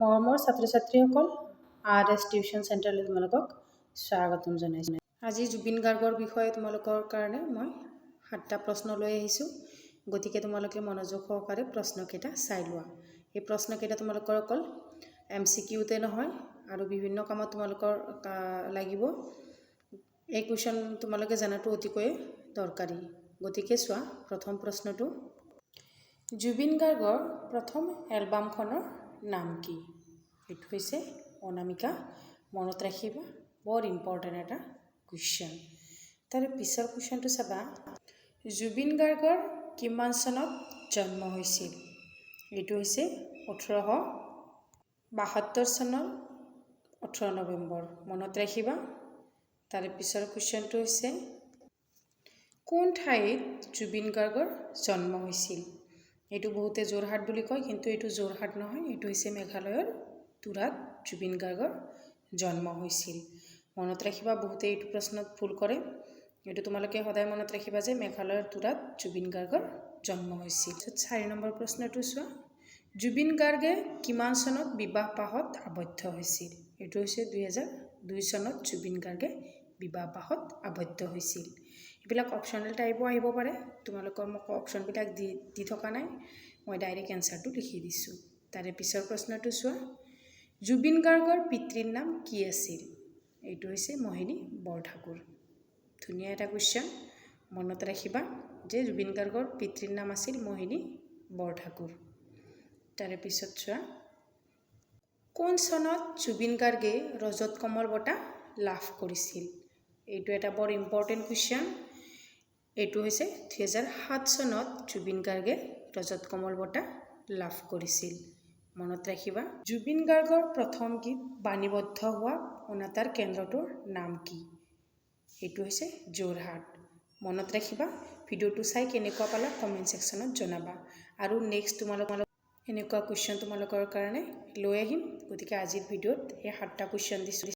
মৰমৰ ছাত্ৰ ছাত্ৰীসকল RS টিউশ্যন চেণ্টাৰলৈ তোমালোকক স্বাগতম জনাইছোঁ। আজি জুবিন গাৰ্গৰ বিষয়ে তোমালোকৰ কাৰণে মই 7টা প্ৰশ্ন লৈ আহিছোঁ। গতিকে তোমালোকে মনোযোগ সহকাৰে প্ৰশ্নকেইটা চাই লোৱা। এই প্ৰশ্নকেইটা তোমালোকৰ অকল MCQতে নহয় আৰু বিভিন্ন কামত তোমালোকৰ লাগিব। এই কুৱেশ্যন তোমালোকে জানাটো অতিকৈ দৰকাৰী। গতিকে চোৱা, প্ৰথম প্ৰশ্নটো, জুবিন গাৰ্গৰ প্ৰথম এলবামখনৰ নাম কি? এইটো হৈছে অনামিকা। মনত ৰাখিবা, বৰ ইম্পৰ্টেণ্ট এটা কুৱেশ্যন। তাৰে পিছৰ কুৱেশ্যনটো চাবা, জুবিন গাৰ্গৰ কিমান চনত জন্ম হৈছিল? এইটো হৈছে 1872 চনৰ 18 নৱেম্বৰ। মনত ৰাখিবা। তাৰে পিছৰ কুৱেশ্যনটো হৈছে, কোন ঠাইত জুবিন গাৰ্গৰ জন্ম হৈছিল? এইটো বহুতে যোৰহাট বুলি কয়, কিন্তু এইটো যোৰহাট নহয়, এইটো হৈছে মেঘালয়ৰ তুৰাত জুবিন গাৰ্গৰ জন্ম হৈছিল। মনত ৰাখিবা, বহুতে এইটো প্ৰশ্নত ভুল কৰে। এইটো তোমালোকে সদায় মনত ৰাখিবা যে মেঘালয়ৰ তুৰাত জুবিন গাৰ্গৰ জন্ম হৈছিল। 4 নম্বৰ প্ৰশ্নটো চোৱা, জুবিন গাৰ্গে কিমান চনত বিবাহ পাশত আবদ্ধ হৈছিল? এইটো হৈছে 2002 চনত জুবিন গাৰ্গে বিবাহ পাশত আবদ্ধ হৈছিল। এইবিলাক অপশ্যনেল টাইপো আহিব পাৰে। তোমালোকৰ মোক অপশ্যনবিলাক দি থকা নাই, মই ডাইৰেক্ট এনচাৰটো লিখি দিছোঁ। তাৰে পিছৰ প্ৰশ্নটো চোৱা, জুবিন গাৰ্গৰ পিতৃৰ নাম কি আছিল? এইটো হৈছে মোহিনী বৰঠাকুৰ। ধুনীয়া এটা কুৱেশ্যন। মনত ৰাখিবা যে জুবিন গাৰ্গৰ পিতৃৰ নাম আছিল মোহিনী বৰঠাকুৰ। তাৰে পিছত চোৱা, কোন চনত জুবিন গাৰ্গে ৰজত কমল বঁটা লাভ কৰিছিল? এইটো এটা বৰ ইম্পৰ্টেণ্ট কুৱেশ্যন। এইটো হৈছে 2007 চনত জুবিন গাৰ্গে ৰজত কমল বঁটা লাভ কৰিছিল। মনত ৰাখিবা। জুবিন গাৰ্গৰ প্ৰথম গীত বাণীবদ্ধ হোৱা অনাতাঁৰ কেন্দ্ৰটোৰ নাম কি? এইটো হৈছে যোৰহাট। মনত ৰাখিবা। ভিডিঅ'টো চাই কেনেকুৱা পালা কমেণ্ট ছেকশ্যনত জনাবা। আৰু নেক্সট এনেকুৱা কুৱেশ্যন তোমালোকৰ কাৰণে লৈ আহিম। গতিকে আজিৰ ভিডিঅ'ত এই 7টা কুৱেশ্যন দিছোঁ।